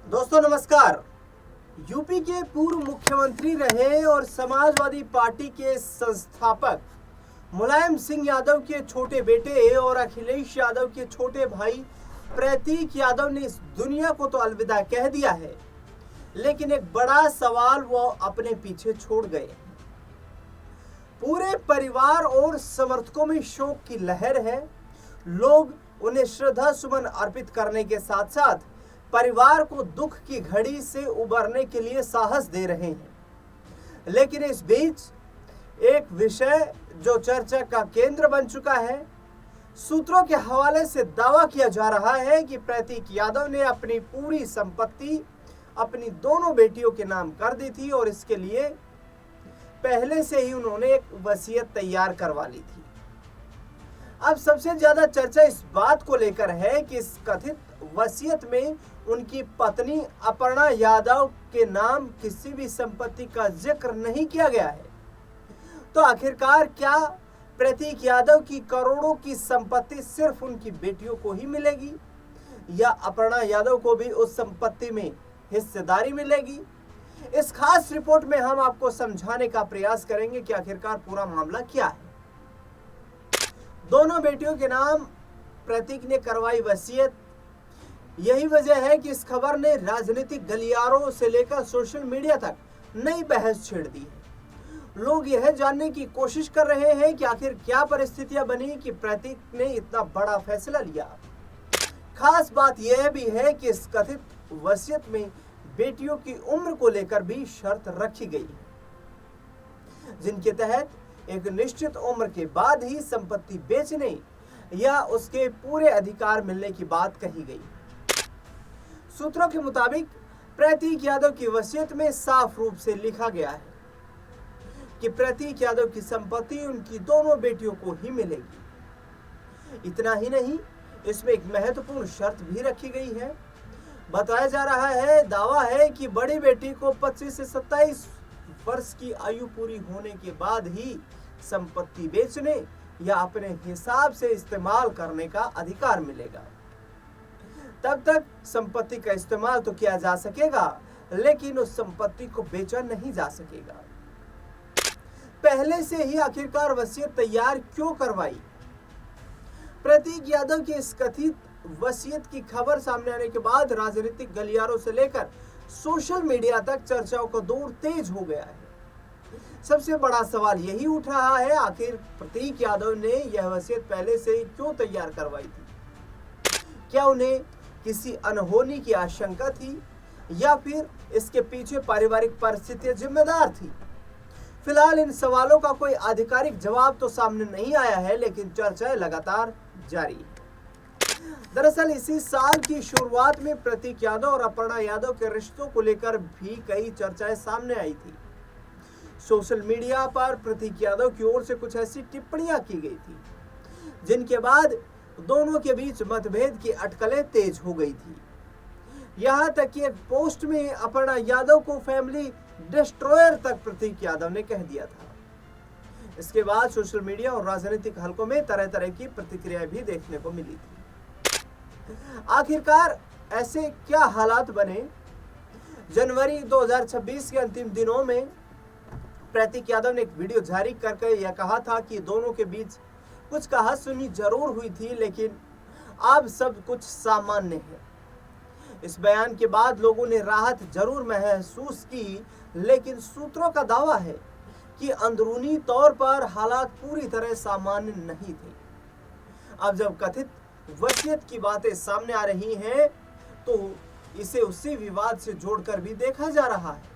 दोस्तों नमस्कार। यूपी के पूर्व मुख्यमंत्री रहे और समाजवादी पार्टी के संस्थापक मुलायम सिंह यादव के छोटे बेटे और अखिलेश यादव के छोटे भाई प्रतीक यादव ने इस दुनिया को तो अलविदा कह दिया है, लेकिन एक बड़ा सवाल वो अपने पीछे छोड़ गए। पूरे परिवार और समर्थकों में शोक की लहर है। लोग उन्हें श्रद्धा सुमन अर्पित करने के साथ साथ परिवार को दुख की घड़ी से उबरने के लिए साहस दे रहे हैं। लेकिन इस बीच एक विषय जो चर्चा का केंद्र बन चुका है, सूत्रों के हवाले से दावा किया जा रहा है कि प्रतीक यादव ने अपनी पूरी संपत्ति अपनी दोनों बेटियों के नाम कर दी थी और इसके लिए पहले से ही उन्होंने एक वसीयत तैयार करवा ली थी। अब सबसे ज्यादा चर्चा इस बात को लेकर है कि इस कथित वसीयत में उनकी पत्नी अपर्णा यादव के नाम किसी भी संपत्ति का जिक्र नहीं किया गया है। तो आखिरकार क्या प्रतीक यादव की करोड़ों की संपत्ति सिर्फ उनकी बेटियों को ही मिलेगी या अपर्णा यादव को भी उस संपत्ति में हिस्सेदारी मिलेगी? इस खास रिपोर्ट में हम आपको समझाने का प्रयास करेंगे कि आखिरकार पूरा मामला क्या है। दोनों बेटियों के नाम प्रतीक ने करवाई वसीयत। यही वजह है कि इस खबर ने राजनीतिक गलियारों से लेकर सोशल मीडिया तक नई बहस छेड़ दी है। लोग यह जानने की कोशिश कर रहे हैं कि आखिर क्या परिस्थितियां बनी कि प्रतीक ने इतना बड़ा फैसला लिया। खास बात यह भी है कि इस कथित वसीयत में बेटियों की उम्र को लेकर भी शर्त रखी गई है, जिनके तहत एक निश्चित उम्र के बाद ही संपत्ति बेचने या उसके पूरे अधिकार मिलने की बात कही गई। सूत्रों के मुताबिक प्रतीक यादव की वसीयत में साफ रूप से लिखा गया है कि प्रतीक यादव की संपत्ति उनकी दोनों बेटियों को ही मिलेगी। इतना ही नहीं, इसमें एक महत्वपूर्ण शर्त भी रखी गई है। बताया जा रहा है, दावा है कि बड़ी बेटी को 25 से 27 वर्ष की आयु पूरी होने के बाद ही संपत्ति बेचने या अपने हिसाब से इस्तेमाल करने का अधिकार मिलेगा। तब तक संपत्ति का इस्तेमाल तो किया जा सकेगा, लेकिन उस संपत्ति को बेचा नहीं जा सकेगा। पहले से ही आखिरकार वसीयत तैयार क्यों करवाई? प्रतीक यादव की इस कथित वसीयत की खबर सामने आने के बाद राजनीतिक गलियारों से लेकर सोशल मीडिया तक चर्चाओं का दौर तेज हो गया है। सबसे बड़ा सवाल यही उठ रहा है, आखिर प्रतीक यादव ने यह वसीयत पहले से ही क्यों तैयार करवाई थी? क्या उन्हें किसी अनहोनी की आशंका थी या फिर इसके पीछे पारिवारिक परिस्थितियां जिम्मेदार थी? फिलहाल इन सवालों का कोई आधिकारिक जवाब तो सामने नहीं आया है, लेकिन चर्चाएं लगातार जारी है। दरअसल इसी साल की शुरुआत में प्रतीक यादव और अपर्णा यादव के रिश्तों को लेकर भी कई चर्चाएं सामने आई थी। सोशल मीडिया पर प्रतीक यादव की ओर से कुछ ऐसी टिप्पणियां की गई थी, जिनके बाद दोनों के बीच मतभेद की अटकलें तेज हो गई थी। यहां तक कि एक पोस्ट में अपर्णा यादव को फैमिली डिस्ट्रॉयर तक प्रतीक यादव ने कह दिया था। इसके बाद सोशल मीडिया और राजनीतिक हलकों में तरह तरह की प्रतिक्रियाएं भी देखने को मिली थी। आखिरकार ऐसे क्या हालात बने? जनवरी 2026 के अंतिम दिनों में प्रतीक यादव ने एक वीडियो जारी करके यह कहा था कि दोनों के बीच कुछ कहासुनी जरूर हुई थी, लेकिन अब सब कुछ सामान्य है। इस बयान के बाद लोगों ने राहत जरूर महसूस की, लेकिन सूत्रों का दावा है कि अंदरूनी तौर पर हालात पूरी तरह सामान्य नहीं थे। अब जब कथित वसीयत की बातें सामने आ रही हैं, तो इसे उसी विवाद से जोड़कर भी देखा जा रहा है।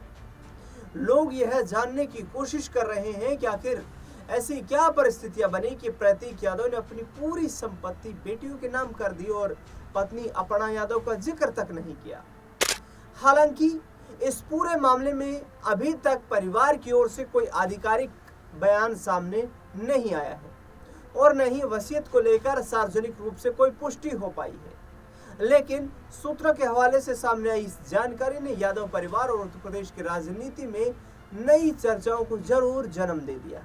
लोग यह जानने की कोशिश कर रहे हैं कि आखिर ऐसी क्या परिस्थितियां बनी कि प्रतीक यादव ने अपनी पूरी संपत्ति बेटियों के नाम कर दी और पत्नी अपर्णा यादव का जिक्र तक नहीं किया। हालांकि इस पूरे मामले में अभी तक परिवार की ओर से कोई आधिकारिक बयान सामने नहीं आया है और न ही वसीयत को लेकर सार्वजनिक रूप से कोई पुष्टि हो पाई है। लेकिन सूत्रों के हवाले से सामने आई इस जानकारी ने यादव परिवार और उत्तर प्रदेश की राजनीति में नई चर्चाओं को जरूर जन्म दे दिया।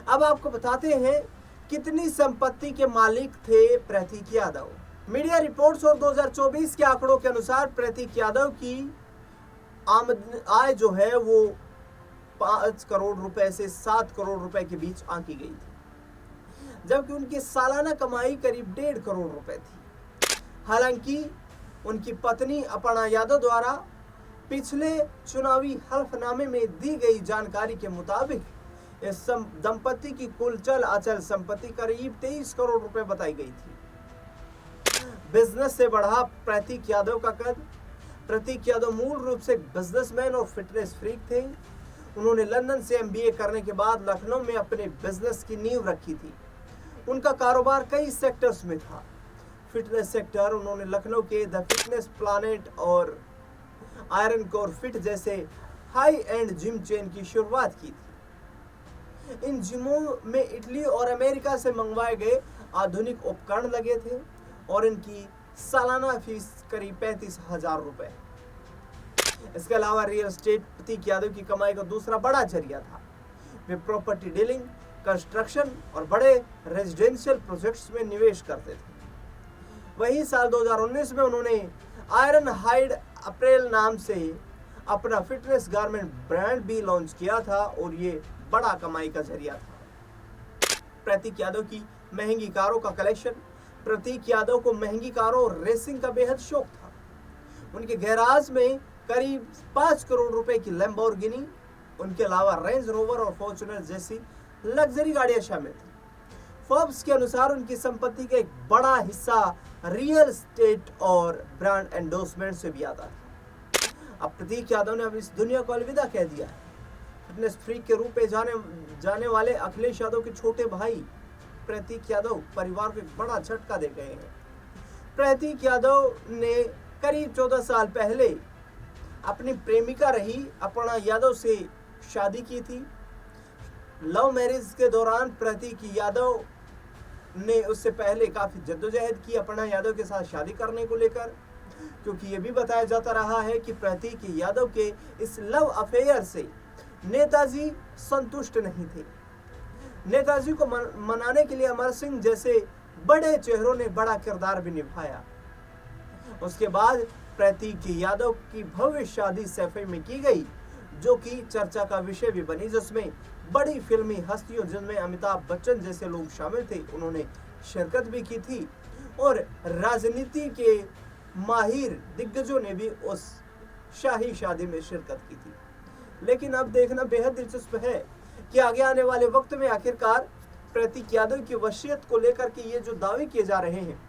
अब आपको बताते हैं कितनी संपत्ति के मालिक थे प्रतीक यादव। मीडिया रिपोर्ट्स और 2024 के आंकड़ों के अनुसार प्रतीक यादव की आय जो है वो 5 करोड़ रुपए से 7 करोड़ रुपए के बीच आंकी गई थी, जबकि उनकी सालाना कमाई करीब 1.5 करोड़ रुपए थी। हालांकि उनकी पत्नी अपर्णा यादव द्वारा पिछले चुनावी हल्फनामे में दी गई जानकारी के मुताबिक इस दंपति की कुल चल अचल संपत्ति करीब 23 करोड़ रुपए बताई गई थी। बिजनेस से बढ़ा प्रतीक यादव का कद। प्रतीक यादव मूल रूप से बिजनेसमैन और फिटनेस फ्रीक थे। उन्होंने लंदन से एमबीए करने के बाद लखनऊ में अपने बिजनेस की नींव रखी थी। उनका कारोबार कई सेक्टर्स में था। फिटनेस सेक्टर, उन्होंने लखनऊ के द फिटनेस प्लानेट और आयरन कोर फिट जैसे हाई एंड जिम चेन की शुरुआत की थी। इन जिमों में इटली और अमेरिका से मंगवाए गए आधुनिक उपकरण लगे थे और इनकी सालाना फीस करीब 35,000 रुपए। इसके अलावा रियल एस्टेट प्रतीक यादव की कमाई का दूसरा बड़ा जरिया था। वे प्रॉपर्टी डीलिंग, कंस्ट्रक्शन और बड़े रेजिडेंशियल प्रोजेक्ट्स में निवेश करते थे। वहीं साल 2019 में उन्होंने आयरन हाइड अप्रैल नाम से अपना फिटनेस गारमेंट ब्रांड भी लॉन्च किया था और ये बड़ा कमाई का जरिया था। प्रतीक यादव की महंगी कारों का कलेक्शन। प्रतीक यादव को महंगी कारों और रेसिंग का बेहद शौक था। उनके गैराज में करीब 5 करोड़ रुपए की लैम्बोर्गिनी, उनके अलावा रेंज रोवर और फॉर्च्यूनर जैसी लग्जरी गाड़ियां शामिल थी। फोर्ब्स के अनुसार उनकी संपत्ति का एक बड़ा हिस्सा रियल एस्टेट और ब्रांड एंडोर्समेंट से भी आता है। अब प्रतीक यादव ने अब इस दुनिया को अलविदा कह दिया है। फिटनेस फ्रीक के रूप में जाने वाले अखिलेश यादव के छोटे भाई प्रतीक यादव परिवार को एक बड़ा झटका दे गए हैं। प्रतीक यादव ने करीब 14 साल पहले अपनी प्रेमिका रही अपर्णा यादव से शादी की थी। लव मैरिज के दौरान प्रतीक यादव ने उससे पहले काफी जद्दोजहद की अपर्णा यादव के साथ शादी करने को लेकर, क्योंकि ये भी बताया जाता रहा है कि प्रतीक यादव के इस लव अफेयर से नेताजी संतुष्ट नहीं थे। नेताजी को मनाने के लिए अमर सिंह जैसे बड़े चेहरों ने बड़ा किरदार भी निभाया। उसके बाद प्रतीक यादव की भव्य शादी सैफई में की गई, जो कि चर्चा का विषय भी बनी, जिसमें बड़ी फिल्मी हस्तियों जिनमें अमिताभ बच्चन जैसे लोग शामिल थे उन्होंने शिरकत भी की थी और राजनीति के माहिर दिग्गजों ने भी उस शाही शादी में शिरकत की थी। लेकिन अब देखना बेहद दिलचस्प है कि आगे आने वाले वक्त में आखिरकार प्रतीक यादव की वसीयत को लेकर के ये जो दावे किए जा रहे हैं,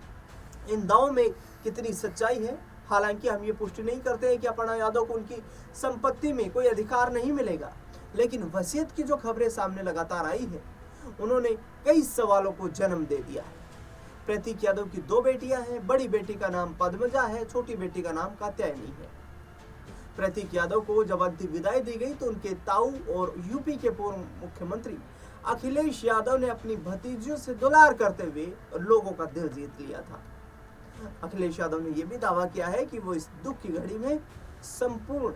इन दावों में कितनी सच्चाई है। हालांकि हम ये पुष्टि नहीं करते हैं कि अपर्णा यादव को उनकी संपत्ति में कोई अधिकार नहीं मिलेगा, लेकिन वसीयत की जो खबरें सामने लगातार आई है उन्होंने कई सवालों को जन्म दे दिया है। प्रतीक यादव की 2 बेटियां हैं। बड़ी बेटी का नाम पद्मजा है, छोटी बेटी का नाम कात्यायनी है। प्रतीक यादव को जब अंतिम विदाई दी गई तो उनके ताऊ और यूपी के पूर्व मुख्यमंत्री अखिलेश यादव ने अपनी भतीजियों से दुलार करते हुए लोगों का दिल जीत लिया था। अखिलेश यादव ने यह भी दावा किया है कि वो इस दुख की घड़ी में संपूर्ण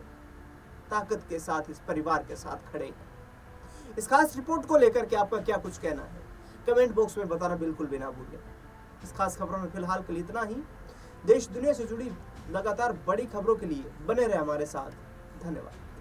ताकत के साथ इस परिवार के साथ खड़े हैं। इस खास रिपोर्ट को लेकर के आपका क्या कुछ कहना है, कमेंट बॉक्स में बताना बिल्कुल भी ना भूलें। इस खास खबरों में फिलहाल के लिए इतना ही। देश दुनिया से जुड़ी लगातार बड़ी खबरों के लिए बने रहे हमारे साथ। धन्यवाद।